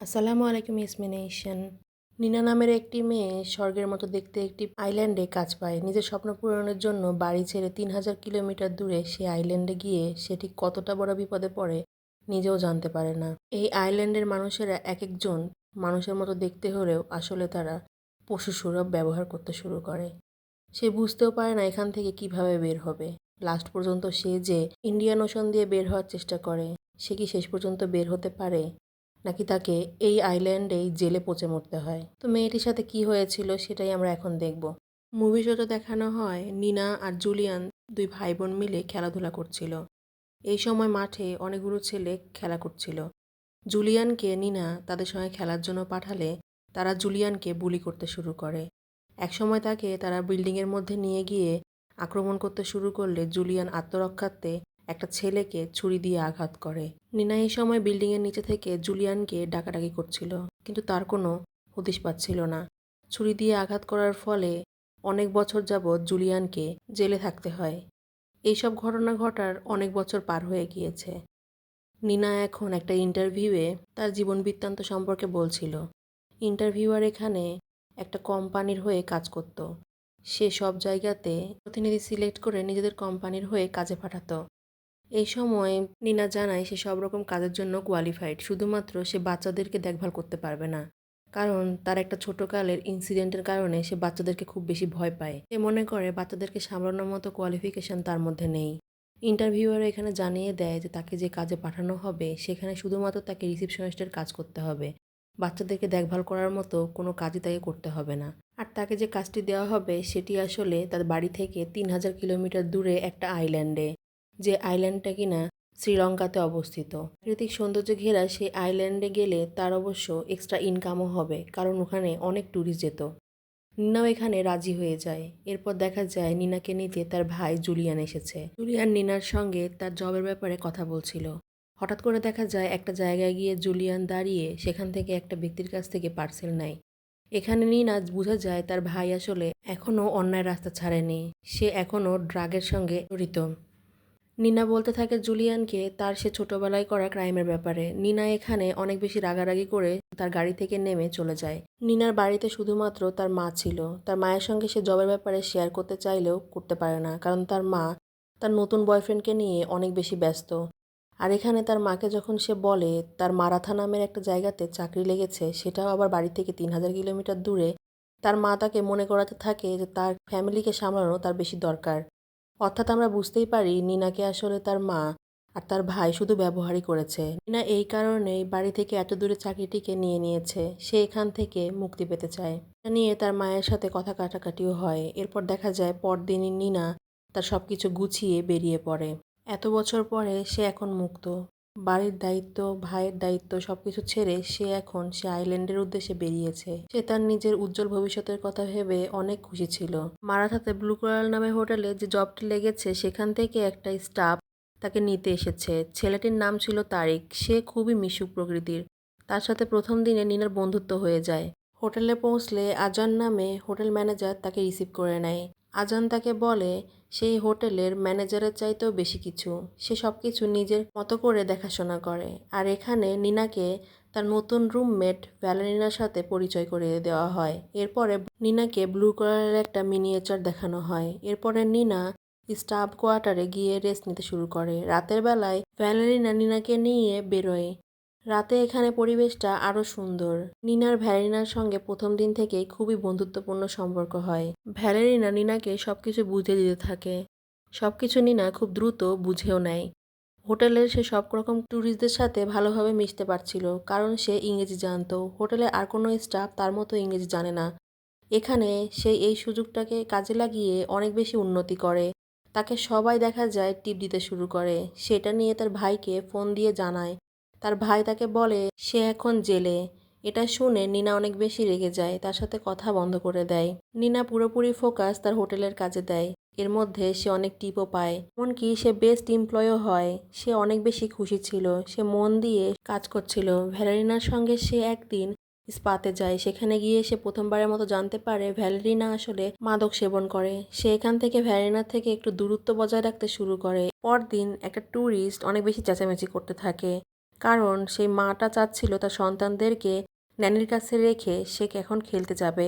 আসসালামু আলাইকুম ইসমিনেশন। নিনা নামের একটি মেয়ে স্বর্গের মতো দেখতে একটি আইল্যান্ডে কাজ পায়। নিজের স্বপ্ন পূরণের জন্য বাড়ি ছেড়ে ৩,০০০ কিলোমিটার দূরে সে আইল্যান্ডে গিয়ে সে ঠিক কতটা বড় বিপদে পড়ে নিজেও জানতে পারে না। এই আইল্যান্ডের মানুষেরা এক একজন মানুষের মতো দেখতে হলেও আসলে তারা পশু সুলভ ব্যবহার করতে শুরু করে। সে বুঝতেও পারে না এখান থেকে কিভাবে বের হবে। লাস্ট পর্যন্ত সে যে ইন্ডিয়ান ওশান দিয়ে বের হওয়ার চেষ্টা করে, সে কি শেষ পর্যন্ত বের হতে পারে, নাকি তাকে এই আইল্যান্ডেই জেলে পচে মরতে হয়। তো মেয়েটির সাথে কি হয়েছিল সেটাই আমরা এখন দেখব। মুভি শোতে দেখানো হয় নিনা আর জুলিয়ান দুই ভাই বোন মিলে খেলাধুলা করছিল। এই সময় মাঠে অনেকগুলো ছেলে খেলা করছিল। জুলিয়ানকে নিনা তাদের সঙ্গে খেলার জন্য পাঠালে তারা জুলিয়ানকে বুলি করতে শুরু করে। একসময় তাকে তারা বিল্ডিংয়ের মধ্যে নিয়ে গিয়ে আক্রমণ করতে শুরু করলে জুলিয়ান আত্মরক্ষার্থে একটা ছেলেকে ছুরি দিয়ে আঘাত করে। নিনা এই সময় বিল্ডিংয়ের নিচে থেকে জুলিয়ানকে ডাকাডাকি করছিল, কিন্তু তার কোনো হদিশ পাচ্ছিল না। ছুরি দিয়ে আঘাত করার ফলে অনেক বছর যাবৎ জুলিয়ানকে জেলে থাকতে হয়। এইসব ঘটনা ঘটার অনেক বছর পার হয়ে গিয়েছে। নিনা এখন একটা ইন্টারভিউয়ে তার জীবন বৃত্তান্ত সম্পর্কে বলছিল। ইন্টারভিউয়ার এখানে একটা কোম্পানির হয়ে কাজ করত। সে সব জায়গাতে প্রতিনিধি সিলেক্ট করে নিজেদের কোম্পানির হয়ে কাজে পাঠাতো। এই সময় নিনা জানায় সে সব রকম কাজের জন্য কোয়ালিফাইড, শুধুমাত্র সে বাচ্চাদেরকে দেখভাল করতে পারবে না। কারণ তার একটা ছোটকালের ইনসিডেন্টের কারণে সে বাচ্চাদেরকে খুব বেশি ভয় পায়। সে মনে করে বাচ্চাদেরকে সামলানোর মতো কোয়ালিফিকেশন তার মধ্যে নেই। ইন্টারভিউয়ার এখানে জানিয়ে দেয় যে তাকে যে কাজে পাঠানো হবে সেখানে শুধুমাত্র তাকে রিসিপশনিস্টের কাজ করতে হবে। বাচ্চাদেরকে দেখভাল করার মতো কোনো কাজই তাকে করতে হবে না। আর তাকে যে কাজটি দেওয়া হবে সেটি আসলে তার বাড়ি থেকে ৩,০০০ কিলোমিটার দূরে একটা আইল্যান্ডে, যে আইল্যান্ডটা কিনা শ্রীলঙ্কাতে অবস্থিত। প্রাকৃতিক সৌন্দর্যে ঘেরা সেই আইল্যান্ডে গেলে তার অবশ্য এক্সট্রা ইনকামও হবে, কারণ ওখানে অনেক ট্যুরিস্ট যেত। নিনাও এখানে রাজি হয়ে যায়। এরপর দেখা যায় নিনাকে নিতে তার ভাই জুলিয়ান এসেছে। জুলিয়ান নিনার সঙ্গে তার জবের ব্যাপারে কথা বলছিল। হঠাৎ করে দেখা যায় একটা জায়গায় গিয়ে জুলিয়ান দাঁড়িয়ে সেখান থেকে একটা ব্যক্তির কাছ থেকে পার্সেল নেয়। এখানে নিনা বোঝা যায় তার ভাই আসলে এখনও অন্যায় রাস্তা ছাড়েনি, সে এখনও ড্রাগের সঙ্গে জড়িত। নিনা বলতে থাকে জুলিয়ানকে তার সে ছোটবেলায় করা ক্রাইমের ব্যাপারে। নিনা এখানে অনেক বেশি রাগারাগি করে তার গাড়ি থেকে নেমে চলে যায়। নিনার বাড়িতে শুধুমাত্র তার মা ছিল। তার মায়ের সঙ্গে সে জবের ব্যাপারে শেয়ার করতে চাইলেও করতে পারে না, কারণ তার মা তার নতুন বয়ফ্রেন্ডকে নিয়ে অনেক বেশি ব্যস্ত। আর এখানে তার মাকে যখন সে বলে তার মারাথা নামের একটা জায়গাতে চাকরি লেগেছে, সেটাও আবার বাড়ি থেকে ৩,০০০ কিলোমিটার দূরে, তার মা তাকে মনে করাতে থাকে যে তার ফ্যামিলিকে সামলানো তার বেশি দরকার। অর্থাৎ আমরা বুঝতেই পারি নিনাকে আসলে তার মা আর তার ভাই শুধু ব্যবহারই করেছে। নিনা এই কারণেই বাড়ি থেকে এত দূরে চাকরিটিকে নিয়ে নিয়েছে। সে এখান থেকে মুক্তি পেতে চায়। এটা নিয়ে তার মায়ের সাথে কথা কাটাকাটিও হয়। এরপর দেখা যায় পরদিনই নিনা তার সবকিছু গুছিয়ে বেরিয়ে পড়ে। এত বছর পরে সে এখন মুক্ত। বাড়ির দায়িত্ব, ভাইয়ের দায়িত্ব সবকিছু ছেড়ে সে আইল্যান্ডের উদ্দেশ্যে বেরিয়েছে। সে তার নিজের উজ্জ্বল ভবিষ্যতের কথা ভেবে অনেক খুশি ছিল। মারাথাতে ব্লু কোরাল নামে হোটেলে যে জবটি লেগেছে সেখান থেকে একটা স্টাফ তাকে নিতে এসেছে। ছেলেটির নাম ছিল তারিক। সে খুবই মিশুক প্রকৃতির। তার সাথে প্রথম দিনে নিনার বন্ধুত্ব হয়ে যায়। হোটেলে পৌঁছলে আজান নামে হোটেল ম্যানেজার তাকে রিসিভ করে নেয়। আজান তাকে বলে সেই হোটেলের ম্যানেজারের চাইতেও বেশি কিছু। সে সব কিছু নিজের মতো করে দেখাশোনা করে। আর এখানে নিনাকে তার নতুন রুমমেট ভ্যালেরিনার সাথে পরিচয় করিয়ে দেওয়া হয়। এরপরে নিনাকে ব্লু কালারের একটা মিনিয়েচার দেখানো হয়। এরপরে নিনা স্টাফ কোয়ার্টারে গিয়ে রেস্ট নিতে শুরু করে। রাতের বেলায় ভ্যালেরিনা নিনাকে নিয়ে বেরোয়। রাতে এখানে পরিবেশটা আরও সুন্দর। নিনার ভ্যালেরিনার সঙ্গে প্রথম দিন থেকেই খুবই বন্ধুত্বপূর্ণ সম্পর্ক হয়। ভ্যালেরিনা নিনাকে সবকিছু বুঝিয়ে দিতে থাকে। সবকিছু নিনা খুব দ্রুত বুঝেও নেয়। হোটেলের সে সব রকম ট্যুরিস্টদের সাথে ভালোভাবে মিশতে পারছিল, কারণ সে ইংরেজি জানতো। হোটেলের আর কোনো স্টাফ তার মতো ইংরেজি জানে না। এখানে সে এই সুযোগটাকে কাজে লাগিয়ে অনেক বেশি উন্নতি করে। তাকে সবাই দেখা যায় টিপ দিতে শুরু করে। সেটা নিয়ে তার ভাইকে ফোন দিয়ে জানায়। তার ভাই তাকে বলে সে এখন জেলে। এটা শুনে নিনা অনেক বেশি রেগে যায়, তার সাথে কথা বন্ধ করে দেয়। নিনা পুরোপুরি ফোকাস তার হোটেলের কাজে দেয়। এর মধ্যে সে অনেক টিপও পায়, এমনকি সে বেস্ট এমপ্লয়ও হয়। সে অনেক বেশি খুশি ছিল। সে মন দিয়ে কাজ করছিল। ভ্যালেরিনার সঙ্গে সে একদিন স্পাতে যায়। সেখানে গিয়ে সে প্রথমবারের মতো জানতে পারে ভ্যালেরিনা আসলে মাদক সেবন করে। সে এখান থেকে ভ্যালেরিনার থেকে একটু দূরত্ব বজায় রাখতে শুরু করে। পরদিন একটা ট্যুরিস্ট অনেক বেশি চেঁচামেচি করতে থাকে। কারণ সেই মাটা চাচ্ছিল তার সন্তানদেরকে ন্যানির কাছে রেখে সে এখন খেলতে যাবে।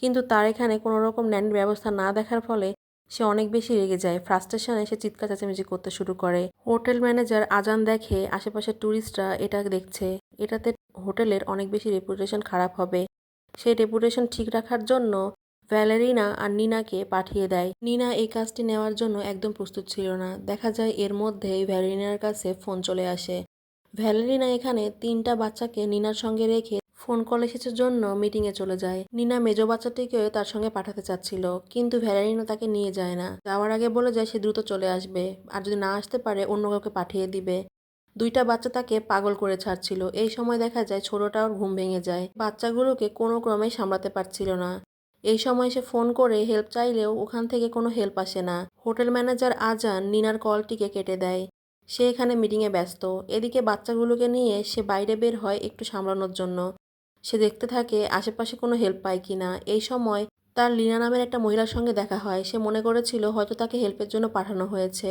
কিন্তু তার এখানে কোনো রকম ন্যানির ব্যবস্থা না দেখার ফলে সে অনেক বেশি রেগে যায়। ফ্রাস্ট্রেশনে সে চিৎকার চেঁচামেচি করতে শুরু করে। হোটেল ম্যানেজার আজান দেখে আশেপাশের ট্যুরিস্টরা এটা দেখছে। এটাতে হোটেলের অনেক বেশি রেপুটেশন খারাপ হবে। সেই রেপুটেশন ঠিক রাখার জন্য ভ্যালেরিনা আর নিনাকে পাঠিয়ে দেয়। নিনা এই কাজটি নেওয়ার জন্য একদম প্রস্তুত ছিল না। দেখা যায় এর মধ্যেই ভ্যালেরিনার কাছে ফোন চলে আসে। ভ্যালেরিনা এখানে ৩টা বাচ্চাকে নিনার সঙ্গে রেখে ফোন কল এসেছে জন্য মিটিংয়ে চলে যায়। নিনা মেজো বাচ্চাটিকেও তার সঙ্গে পাঠাতে চাচ্ছিল, কিন্তু ভ্যালেরিনা তাকে নিয়ে যায় না। যাওয়ার আগে বলে যায় সে দ্রুত চলে আসবে, আর যদি না আসতে পারে অন্য কাউকে পাঠিয়ে দিবে। 2টা বাচ্চা তাকে পাগল করে ছাড়ছিল। এই সময় দেখা যায় ছোটটার ঘুম ভেঙে যায়। বাচ্চাগুলোকে কোনো ক্রমেই সামলাতে পারছিল না। এই সময় সে ফোন করে হেল্প চাইলেও ওখান থেকে কোনো হেল্প আসে না। হোটেল ম্যানেজার আজান নিনার কলটিকে কেটে দেয়। সে এখানে মিটিংয়ে ব্যস্ত। এদিকে বাচ্চাগুলোকে নিয়ে সে বাইরে বের হয় একটু সামলানোর জন্য। সে দেখতে থাকে আশেপাশে কোনো হেল্প পায় কিনা। এই সময় তার লিনা নামের একটা মহিলার সঙ্গে দেখা হয়। সে মনে করেছিল হয়তো তাকে হেল্পের জন্য পাঠানো হয়েছে,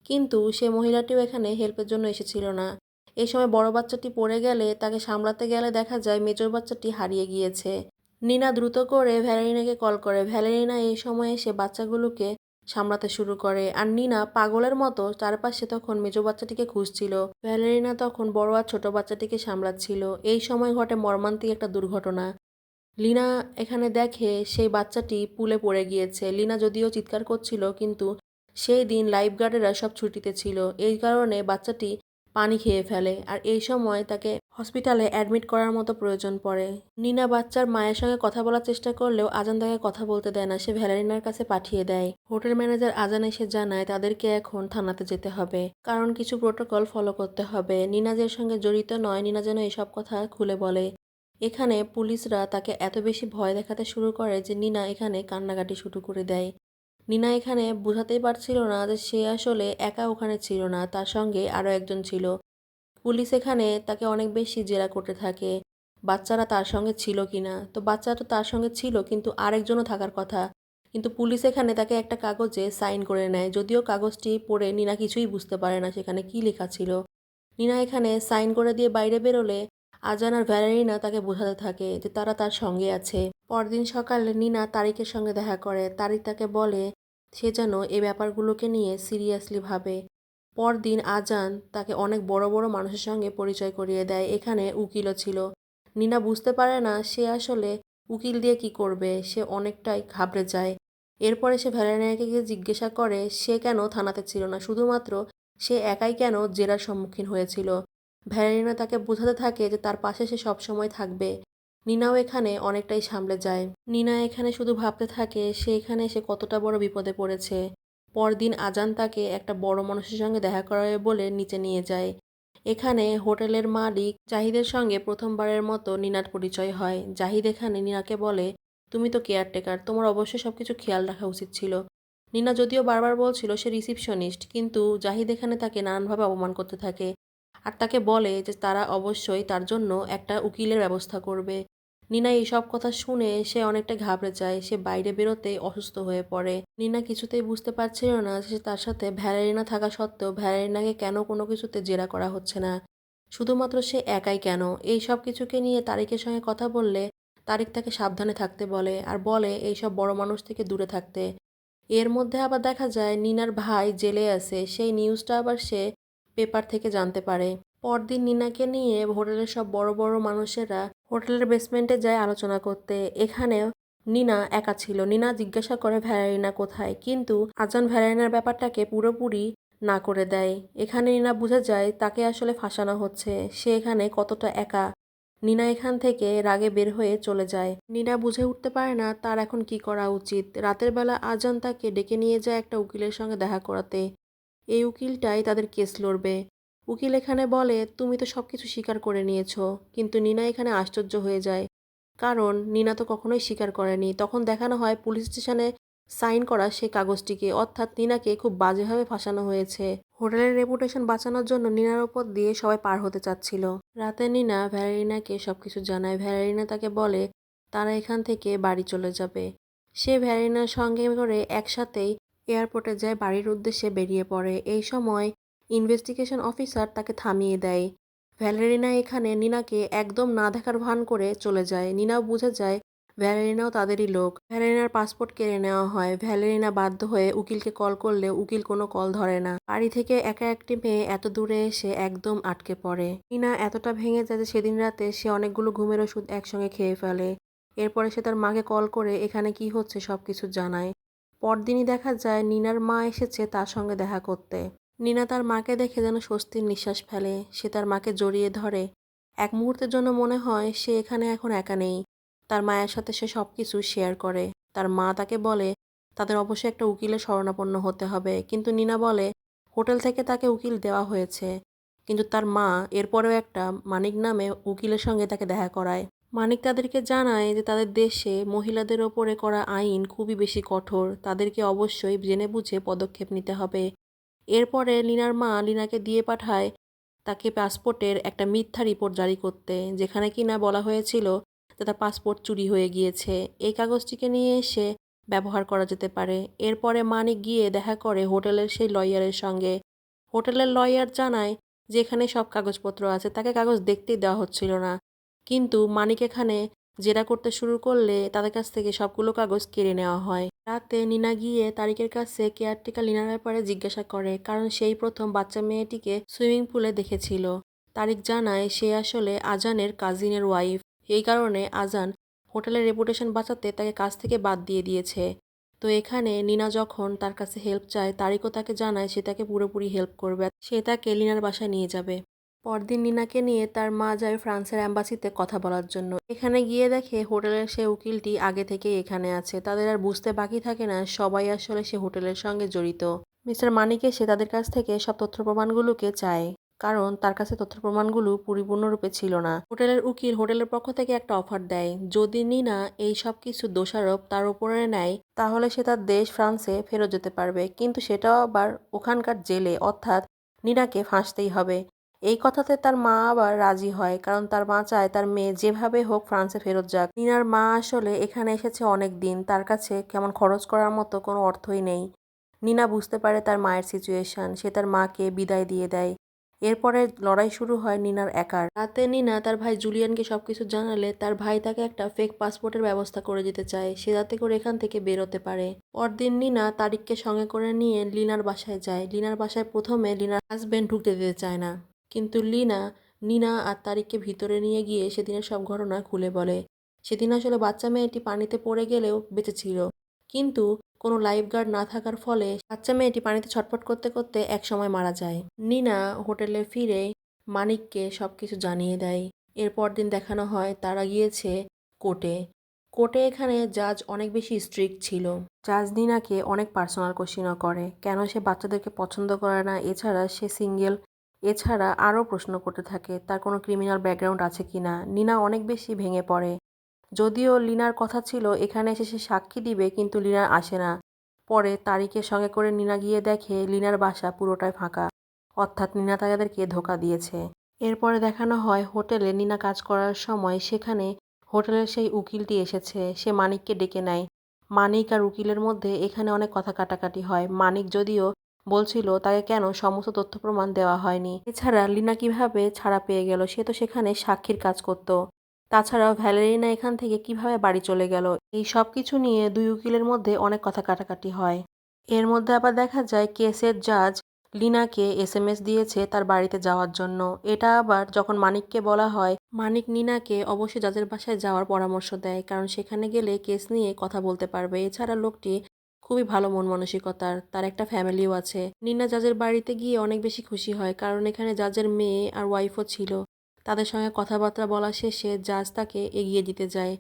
কিন্তু সে মহিলাটিও এখানে হেল্পের জন্য এসেছিল না। এই সময় বড় বাচ্চাটি পড়ে গেলে তাকে সামলাতে গেলে দেখা যায় মেজর বাচ্চাটি হারিয়ে গিয়েছে। নিনা দ্রুত করে ভ্যালেরিনাকে কল করে। ভ্যালেরিনা এই সময় এসে বাচ্চাগুলোকে সামলাতে শুরু করে, আর নিনা পাগলের মতো চারপাশে তখন মেজো বাচ্চাটিকে খুঁজছিল। ভ্যালেরিনা তখন বড় আর ছোট বাচ্চাটিকে সামলাচ্ছিল। এই সময় ঘটে মর্মান্তিক একটা দুর্ঘটনা। লিনা এখানে দেখে সেই বাচ্চাটি পুলে পড়ে গিয়েছে। লিনা যদিও চিৎকার করছিল, কিন্তু সেই দিন লাইফগার্ডেরা সব ছুটিতে ছিল। এই কারণে বাচ্চাটি পানি খেয়ে ফেলে, আর এই সময় তাকে হসপিটালে অ্যাডমিট করার মতো প্রয়োজন পড়ে। নিনা বাচ্চার মায়ের সঙ্গে কথা বলার চেষ্টা করলেও আজান তাকে কথা বলতে দেয় না। সে ভ্যালেরিনার কাছে পাঠিয়ে দেয়। হোটেল ম্যানেজার আজান এসে জানায় তাদেরকে এখন থানাতে যেতে হবে, কারণ কিছু প্রোটোকল ফলো করতে হবে। নিনা যে সঙ্গে জড়িত নয়, নিনা যেন এসব কথা খুলে বলে। এখানে পুলিশরা তাকে এত বেশি ভয় দেখাতে শুরু করে যে নিনা এখানে কান্নাকাটি শুরু করে দেয়। নিনা এখানে বোঝাতেই পারছিল না যে সে আসলে একা ওখানে ছিল না, তার সঙ্গে আরও একজন ছিল। পুলিশ এখানে তাকে অনেক বেশি জেরা করতে থাকে বাচ্চারা তার সঙ্গে ছিল কিনা। তো বাচ্চারা তো তার সঙ্গে ছিল, কিন্তু আরেকজনও থাকার কথা। কিন্তু পুলিশ এখানে তাকে একটা কাগজে সাইন করে নেয়, যদিও কাগজটি পড়ে নিনা কিছুই বুঝতে পারে না সেখানে কি লেখা ছিল। নিনা এখানে সাইন করে দিয়ে বাইরে বেরোলে আজান আর ভ্যালেরিনা তাকে বোঝাতে থাকে যে তারা তার সঙ্গে আছে। পরদিন সকালে নিনা তারিকের সঙ্গে দেখা করে। তারিক তাকে বলে সে যেন এই ব্যাপারগুলোকে নিয়ে সিরিয়াসলি ভাবে। পরদিন আজান তাকে অনেক বড় বড় মানুষের সঙ্গে পরিচয় করিয়ে দেয়। এখানে উকিলও ছিল। নিনা বুঝতে পারে না সে আসলে উকিল দিয়ে কি করবে। সে অনেকটাই ঘাবড়ে যায়। এরপরে সে ভ্যালেরিনাকে গিয়ে জিজ্ঞাসা করে সে কেন থানাতে ছিল না, শুধুমাত্র সে একাই কেন জেরার সম্মুখীন হয়েছিল। ভ্যালেরিনা তাকে বোঝাতে থাকে যে তার পাশে সে সবসময় থাকবে। নিনাও এখানে অনেকটাই সামলে যায়। নিনা এখানে শুধু ভাবতে থাকে সে এখানে এসে কতটা বড় বিপদে পড়েছে। পরদিন আজান তাকে একটা বড় মানুষের সঙ্গে দেখা করাবে বলে নিচে নিয়ে যায়। এখানে হোটেলের মালিক জাহিদের সঙ্গে প্রথমবারের মতো নিনার পরিচয় হয়। জাহিদ এখানে নিনাকে বলে তুমি তো কেয়ারটেকার, তোমার অবশ্যই সবকিছু খেয়াল রাখা উচিত ছিল। নিনা যদিও বারবার বলছিল সে রিসিপশনিস্ট, কিন্তু জাহিদ এখানে তাকে নানানভাবে অপমান করতে থাকে, আর তাকে বলে যে তারা অবশ্যই তার জন্য একটা উকিলের ব্যবস্থা করবে। নিনা এইসব কথা শুনে সে অনেকটা ঘাবড়ে যায়। সে বাইরে বেরোতেই অসুস্থ হয়ে পড়ে। নিনা কিছুতেই বুঝতে পারছিল না যে তার সাথে ভ্যালেরিনা থাকা সত্ত্বেও ভ্যালেরিনাকে কেন কোনো কিছুতে জেরা করা হচ্ছে না, শুধুমাত্র সে একাই কেন। এই সব কিছুকে নিয়ে তারিকের সঙ্গে কথা বললে তারিক তাকে সাবধানে থাকতে বলে, আর বলে এইসব বড় মানুষ থেকে দূরে থাকতে। এর মধ্যে আবার দেখা যায় নিনার ভাই জেলে আছে। সেই নিউজটা আবার সে পেপার থেকে জানতে পারে। পরদিন নিনাকে নিয়ে হোটেলের সব বড় বড় মানুষেরা হোটেলের বেসমেন্টে যায় আলোচনা করতে। এখানে নিনা একা ছিল। নিনা জিজ্ঞাসা করে ভ্যালেরিনা কোথায়, কিন্তু আজান ভ্যালেরিনার ব্যাপারটাকে পুরোপুরি না করে দেয়। এখানে নিনা বুঝে যায় তাকে আসলে ফাঁসানো হচ্ছে, সে এখানে কতটা একা। নিনা এখান থেকে রাগে বের হয়ে চলে যায়। নিনা বুঝে উঠতে পারে না তার এখন কি করা উচিত। রাতের বেলা আজান তাকে ডেকে নিয়ে যায় একটা উকিলের সঙ্গে দেখা করাতে। এই উকিলটাই তাদের কেস লড়বে। উকিল এখানে বলে তুমি তো সবকিছু স্বীকার করে নিয়েছো, কিন্তু নিনা এখানে আশ্চর্য হয়ে যায়, কারণ নিনা তো কখনোই স্বীকার করেনি। তখন দেখানো হয় পুলিশ স্টেশনে সাইন করা সেই কাগজটিকে, অর্থাৎ নিনাকে খুব বাজেভাবে ফাঁসানো হয়েছে। হোটেলের রেপুটেশন বাঁচানোর জন্য নিনার ওপর দিয়ে সবাই পার হতে চাচ্ছিল। রাতে নিনা ভ্যালেরিনাকে সবকিছু জানায়। ভ্যালেরিনা তাকে বলে তারা এখান থেকে বাড়ি চলে যাবে। সে ভ্যালেরিনার সঙ্গে করে একসাথেই এয়ারপোর্টে যায়, বাড়ির উদ্দেশ্যে বেরিয়ে পড়ে। এই সময় ইনভেস্টিগেশন অফিসার তাকে থামিয়ে দেয়। ভ্যালেরিনা এখানে নিনাকে একদম না দেখার ভান করে চলে যায়। নিনাও বুঝে যায় ভ্যালেরিনাও তাদেরই লোক। ভ্যালেরিনার পাসপোর্ট কেড়ে নেওয়া হয়। ভ্যালেরিনা বাধ্য হয়ে উকিলকে কল করলেও উকিল কোনো কল ধরে না। বাড়ি থেকে একা একটি মেয়ে এত দূরে এসে একদম আটকে পড়ে। নিনা এতটা ভেঙে যায় যে সেদিন রাতে সে অনেকগুলো ঘুমের ওষুধ একসঙ্গে খেয়ে ফেলে। এরপরে সে তার মাকে কল করে এখানে কি হচ্ছে সবকিছু জানায়। পরদিনই দেখা যায় নিনার মা এসেছে তার সঙ্গে দেখা করতে। নিনা তার মাকে দেখে যেন স্বস্তির নিঃশ্বাস ফেলে। সে তার মাকে জড়িয়ে ধরে। এক মুহূর্তের জন্য মনে হয় সে এখানে এখন একা নেই। তার মায়ের সাথে সে সবকিছু শেয়ার করে। তার মা তাকে বলে তাদের অবশ্যই একটা উকিলের শরণাপন্ন হতে হবে, কিন্তু নিনা বলে হোটেল থেকে তাকে উকিল দেওয়া হয়েছে। কিন্তু তার মা এরপরেও একটা মানিক নামে উকিলের সঙ্গে তাকে দেখা করায়। মানিক তাদেরকে জানায় যে তাদের দেশে মহিলাদের ওপরে করা আইন খুবই বেশি কঠোর, তাদেরকে অবশ্যই জেনে বুঝে পদক্ষেপ নিতে হবে। এরপরে লিনার মা লিনাকে দিয়ে পাঠায় তাকে পাসপোর্টের একটা মিথ্যা রিপোর্ট জারি করতে, যেখানে কিনা বলা হয়েছিল যে তার পাসপোর্ট চুরি হয়ে গিয়েছে। এই কাগজটিকে নিয়ে এসে ব্যবহার করা যেতে পারে। এরপরে মানিক গিয়ে দেখা করে হোটেলের সেই লয়ারের সঙ্গে। হোটেলের লয়ার জানায় যে এখানে সব কাগজপত্র আছে, তাকে কাগজ দেখতেই দেওয়া হচ্ছিল না। কিন্তু মানিক এখানে জেরা করতে শুরু করলে তাদের কাছ থেকে সবগুলো কাগজ কেড়ে নেওয়া হয়। রাতে নিনা গিয়ে তারিকের কাছে কেয়ারটেকার লিনার ব্যাপারে জিজ্ঞাসা করে, কারণ সেই প্রথম বাচ্চা মেয়েটিকে সুইমিং পুলে দেখেছিল। তারিক জানায় সে আসলে আজানের কাজিনের ওয়াইফ। এই কারণে আজান হোটেলের রেপুটেশন বাঁচাতে তাকে কাজ থেকে বাদ দিয়ে দিয়েছে। তো এখানে নিনা যখন তার কাছে হেল্প চায়, তারিকও তাকে জানায় সে তাকে পুরোপুরি হেল্প করবে। সে তাকে লিনার বাসায় নিয়ে যাবে। পরদিন নিনাকে নিয়ে তার মা যায় ফ্রান্সের অ্যাম্বাসিতে কথা বলার জন্য। এখানে গিয়ে দেখে হোটেলের সে উকিলটি আগে থেকেই এখানে আছে। তাদের আর বুঝতে বাকি থাকে না সবাই আসলে সে হোটেলের সঙ্গে জড়িত। মিস্টার মানিক এসে তাদের কাছ থেকে সব তথ্য প্রমাণগুলোকে চায়, কারণ তার কাছে তথ্য প্রমাণগুলো পরিপূর্ণরূপে ছিল না। হোটেলের উকিল হোটেলের পক্ষ থেকে একটা অফার দেয়, যদি নিনা এই সব কিছু দোষারোপ তার উপরে নেয় তাহলে সে তার দেশ ফ্রান্সে ফেরত যেতে পারবে, কিন্তু সেটাও আবার ওখানকার জেলে, অর্থাৎ নিনাকে ফাঁসতেই হবে। এই কথাতে তার মা আবার রাজি হয়, কারণ তার মা চায় তার মেয়ে যেভাবে হোক ফ্রান্সে ফেরত যাক। নিনার মা আসলে এখানে এসেছে অনেক দিন, তার কাছে কেমন খরচ করার মতো কোনো অর্থই নেই। নিনা বুঝতে পারে তার মায়ের সিচুয়েশন, সে তার মাকে বিদায় দিয়ে দেয়। এরপরে লড়াই শুরু হয় নিনার একার। রাতে নিনা তার ভাই জুলিয়ানকে সবকিছু জানালে তার ভাই তাকে একটা ফেক পাসপোর্টের ব্যবস্থা করে দিতে চায়, সে যাতে করে এখান থেকে বেরোতে পারে। পরদিন নিনা তারিককে সঙ্গে করে নিয়ে লিনার বাসায় যায়। লিনার বাসায় প্রথমে লিনার হাজবেন্ড ঢুকতে দিতে চায় না, কিন্তু নিনা আর তারিককে ভিতরে নিয়ে গিয়ে সেদিনের সব ঘটনা খুলে বলে। সেদিন আসলে বাচ্চা মেয়েটি পানিতে পড়ে গেলেও বেঁচেছিল, কিন্তু কোনো লাইফগার্ড না থাকার ফলে বাচ্চা মেয়েটি পানিতে ছটফট করতে করতে একসময় মারা যায়। নিনা হোটেলে ফিরে মানিককে সবকিছু জানিয়ে দেয়। এরপর দিন দেখানো হয় তারা গিয়েছে কোর্টে। কোর্টে এখানে জাজ অনেক বেশি স্ট্রিক্ট ছিল। জাজ নিনাকে অনেক পার্সোনাল কোশ্চেনও করে, কেন সে বাচ্চাদেরকে পছন্দ করে না, এছাড়া সে সিঙ্গেল, এছাড়া আরও প্রশ্ন করতে থাকে তার কোনো ক্রিমিনাল ব্যাকগ্রাউন্ড আছে কিনা। নিনা অনেক বেশি ভেঙে পড়ে। যদিও লিনার কথা ছিল এখানে এসে সে সাক্ষী দিবে, কিন্তু লিনা আসে না। পরে তারিকের সঙ্গে করে নিনা গিয়ে দেখে লিনার বাসা পুরোটাই ফাঁকা, অর্থাৎ নিনা তাদেরকে ধোঁকা দিয়েছে। এরপরে দেখানো হয় হোটেলে নিনা কাজ করার সময় সেখানে হোটেলের সেই উকিলটি এসেছে। সে মানিককে ডেকে নেয়। মানিক আর উকিলের মধ্যে এখানে অনেক কথা কাটাকাটি হয়। মানিক যদিও বলছিল তাকে কেন সমস্ত তথ্য প্রমাণ দেওয়া হয়নি, এছাড়া লিনা কিভাবে ছাড়া পেয়ে গেল, সে তো সেখানে সাক্ষীর কাজ করত। তাছাড়াও ভ্যালেরিনা এখান থেকে কিভাবে বাড়ি চলে গেল, এই সব কিছু নিয়ে দুই উকিলের মধ্যে অনেক কথা কাটাকাটি হয়। এর মধ্যে আবার দেখা যায় কেসের জাজ লিনাকে এসএমএস দিয়েছে তার বাড়িতে যাওয়ার জন্য। এটা আবার যখন মানিককে বলা হয়, মানিক নিনাকে অবশ্যই জাজের বাসায় যাওয়ার পরামর্শ দেয়, কারণ সেখানে গেলে কেস নিয়ে কথা বলতে পারবে। এছাড়া লোকটি খুবই ভালো মন মানসিকতার, তার একটা ফ্যামিলিও আছে। নিনা জাজের বাড়িতে গিয়ে অনেক বেশি খুশি হয়, কারণ এখানে জাজের মেয়ে আর ওয়াইফও ছিল। তাদের সঙ্গে কথাবার্তা বলা শেষে জাজ তাকে এগিয়ে দিতে যায়।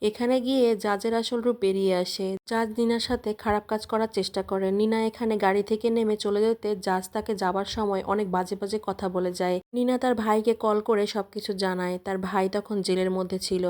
এখানে গিয়ে জাজের আসল রূপ বেরিয়ে আসে। জাজ নিনার সাথে খারাপ কাজ করার চেষ্টা করে। নিনা এখানে গাড়ি থেকে নেমে চলে যেতে জাজ তাকে যাবার সময় অনেক বাজে বাজে কথা বলে যায়। নিনা তার ভাইকে কল করে সবকিছু জানায়। তার ভাই তখন জেলের মধ্যে ছিল।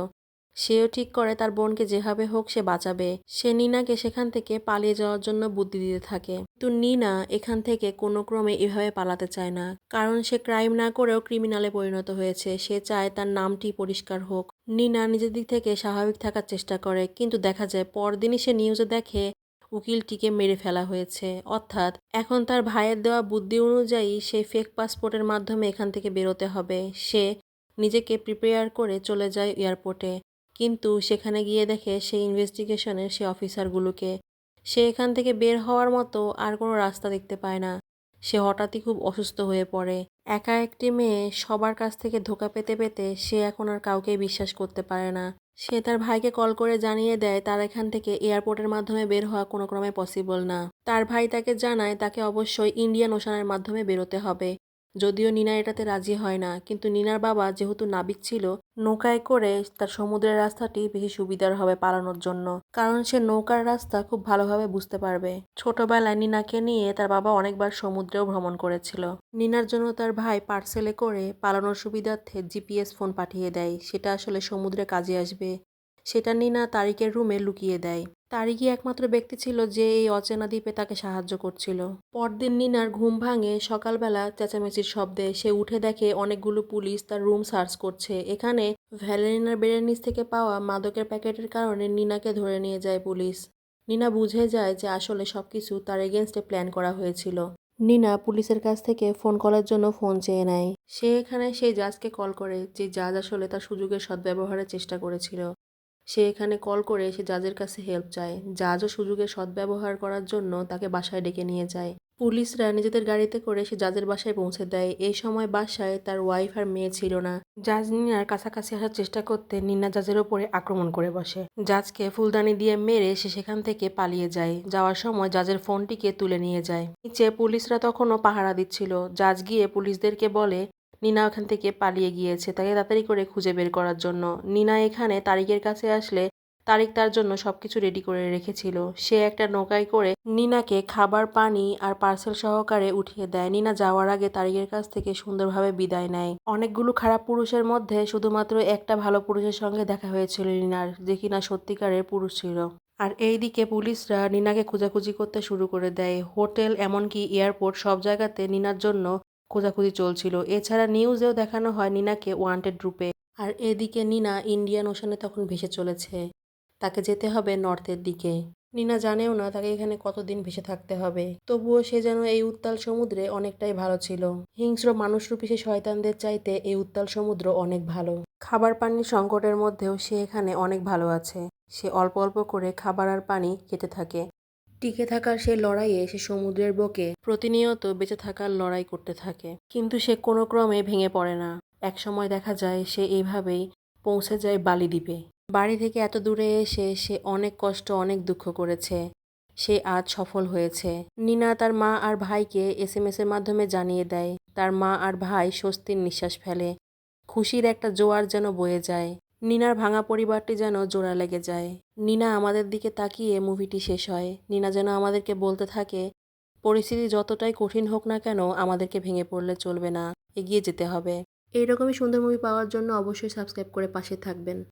সেও ঠিক করে তার বোনকে যেভাবে হোক সে বাঁচাবে। সে নিনাকে সেখান থেকে পালিয়ে যাওয়ার জন্য বুদ্ধি দিতে থাকে, কিন্তু নিনা এখান থেকে কোনো ক্রমে এভাবে পালাতে চায় না, কারণ সে ক্রাইম না করেও ক্রিমিনালে পরিণত হয়েছে। সে চায় তার নামটি পরিষ্কার হোক। নিনা নিজের দিক থেকে স্বাভাবিক থাকার চেষ্টা করে, কিন্তু দেখা যায় পরদিনই সে নিউজে দেখে উকিলটিকে মেরে ফেলা হয়েছে। অর্থাৎ এখন তার ভাইয়ের দেওয়া বুদ্ধি অনুযায়ী সে ফেক পাসপোর্টের মাধ্যমে এখান থেকে বেরোতে হবে। সে নিজেকে প্রিপেয়ার করে চলে যায় এয়ারপোর্টে, কিন্তু সেখানে গিয়ে দেখে সেই ইনভেস্টিগেশনের সে অফিসারগুলোকে। সে এখান থেকে বের হওয়ার মতো আর কোনো রাস্তা দেখতে পায় না। সে হঠাৎই খুব অসুস্থ হয়ে পড়ে। একা একটি মেয়ে সবার কাছ থেকে ধোঁকা পেতে পেতে সে এখন আর কাউকেই বিশ্বাস করতে পারে না। সে তার ভাইকে কল করে জানিয়ে দেয় তার এখান থেকে এয়ারপোর্টের মাধ্যমে বের হওয়া কোনো ক্রমে পসিবল না। তার ভাই তাকে জানায় তাকে অবশ্যই ইন্ডিয়ান ওশানের মাধ্যমে বেরোতে হবে। যদিও নিনা এটাতে রাজি হয় না, কিন্তু নিনার বাবা যেহেতু নাবিক ছিল, নৌকায় করে তার সমুদ্রের রাস্তাটি বেশি সুবিধার হবে পালানোর জন্য, কারণ সে নৌকার রাস্তা খুব ভালোভাবে বুঝতে পারবে। ছোটবেলায় নিনাকে নিয়ে তার বাবা অনেকবার সমুদ্রেও ভ্রমণ করেছিল। নিনার জন্য তার ভাই পার্সেলে করে পালানোর সুবিধার্থে জিপিএস ফোন পাঠিয়ে দেয়, সেটা আসলে সমুদ্রে কাজে আসবে। সেটা নিনা তারিকের রুমে লুকিয়ে দেয়। তারিকই একমাত্র ব্যক্তি ছিল যে এই অচেনা দ্বীপে তাকে সাহায্য করছিল। পরদিন নিনার ঘুম ভাঙে সকালবেলা চেঁচামেচির শব্দে। সে উঠে দেখে অনেকগুলো পুলিশ তার রুম সার্চ করছে। এখানে ভ্যালেরিনার বেডের নিচ থেকে পাওয়া মাদকের প্যাকেটের কারণে নিনাকে ধরে নিয়ে যায় পুলিশ। নিনা বুঝে যায় যে আসলে সবকিছু তার এগেনস্টে প্ল্যান করা হয়েছিল। নিনা পুলিশের কাছ থেকে ফোন কলের জন্য ফোন চেয়ে নেয়। সে এখানে সেই জাজকে কল করে, যে জাজ আসলে তার সুযোগের সদ্ব্যবহারের চেষ্টা করেছিল। সে এখানে কল করে সে জাজের কাছে হেল্প চায়। জাজও সুযোগের সদ্ব্যবহার করার জন্য তাকে বাসায় ডেকে নিয়ে যায়। পুলিশরা নিজেদের গাড়িতে করে সে জাজের বাসায় পৌঁছে দেয়। এই সময় বাসায় তার ওয়াইফ আর মেয়ে ছিল না। জাজ নিনার কাছাকাছি আসার চেষ্টা করতে নিনা জাজের ওপরে আক্রমণ করে বসে। জাজকে ফুলদানি দিয়ে মেরে সে সেখান থেকে পালিয়ে যায়। যাওয়ার সময় জাজের ফোনটিকে তুলে নিয়ে যায়। নিচে পুলিশরা তখনও পাহারা দিচ্ছিল। জাজ গিয়ে পুলিশদেরকে বলে নিনা ওখান থেকে পালিয়ে গিয়েছে, তাকে তাড়াতাড়ি করে খুঁজে বের করার জন্য। নিনা এখানে তারিকের কাছে আসলে তারিক তার জন্য সবকিছু রেডি করে রেখেছিল। সে একটা নৌকায় করে নিনাকে খাবার, পানি আর পার্সেল সহকারে উঠিয়ে দেয়। নিনা যাওয়ার আগে তারিকের কাছ থেকে সুন্দরভাবে বিদায় নেয়। অনেকগুলো খারাপ পুরুষের মধ্যে শুধুমাত্র একটা ভালো পুরুষের সঙ্গে দেখা হয়েছিল নিনার, যে কিনা সত্যিকারের পুরুষ ছিল। আর এইদিকে পুলিশরা নিনাকে খোঁজাখুঁজি করতে শুরু করে দেয়। হোটেল, এমনকি এয়ারপোর্ট, সব জায়গাতে নিনার জন্য খোঁজাখুঁজি চলছিল। এছাড়া নিউজেও দেখানো হয় নিনাকে ওয়ান্টেড রূপে। আর এদিকে নিনা ইন্ডিয়ান ওশানে তখন ভেসে চলেছে। তাকে যেতে হবে নর্থের দিকে। নিনা জানেও না তাকে এখানে কতদিন ভেসে থাকতে হবে। তবুও সে যেন এই উত্তাল সমুদ্রে অনেকটাই ভালো ছিল। হিংস্র মানুষরূপী সে শয়তানদের চাইতে এই উত্তাল সমুদ্র অনেক ভালো। খাবার পানির সংকটের মধ্যেও সে এখানে অনেক ভালো আছে। সে অল্প অল্প করে খাবার আর পানি খেতে থাকে। টিকে থাকার সেই লড়াইয়ে সে সমুদ্রের বুকে প্রতিনিয়ত বেঁচে থাকার লড়াই করতে থাকে। কিন্তু সে কোনো ক্রমে ভেঙে পড়ে না। একসময় দেখা যায় সে এইভাবেই পৌঁছে যায় বালি দ্বীপে। বাড়ি থেকে এত দূরে এসে সে অনেক কষ্ট, অনেক দুঃখ করেছে। সে আজ সফল হয়েছে। নিনা তার মা আর ভাইকে এসএমএস এর মাধ্যমে জানিয়ে দেয়। তার মা আর ভাই স্বস্তির নিঃশ্বাস ফেলে। খুশির একটা জোয়ার যেন বয়ে যায়। নিনার ভাঙা পরিবারটি যেন জোড়া লেগে যায়। নিনা আমাদের দিকে তাকিয়ে মুভিটি শেষ হয়। নিনা যেন আমাদেরকে বলতে থাকে, পরিস্থিতি যতটাই কঠিন হোক না কেন আমাদেরকে ভেঙে পড়লে চলবে না, এগিয়ে যেতে হবে। এইরকমই সুন্দর মুভি পাওয়ার জন্য অবশ্যই সাবস্ক্রাইব করে পাশে থাকবেন।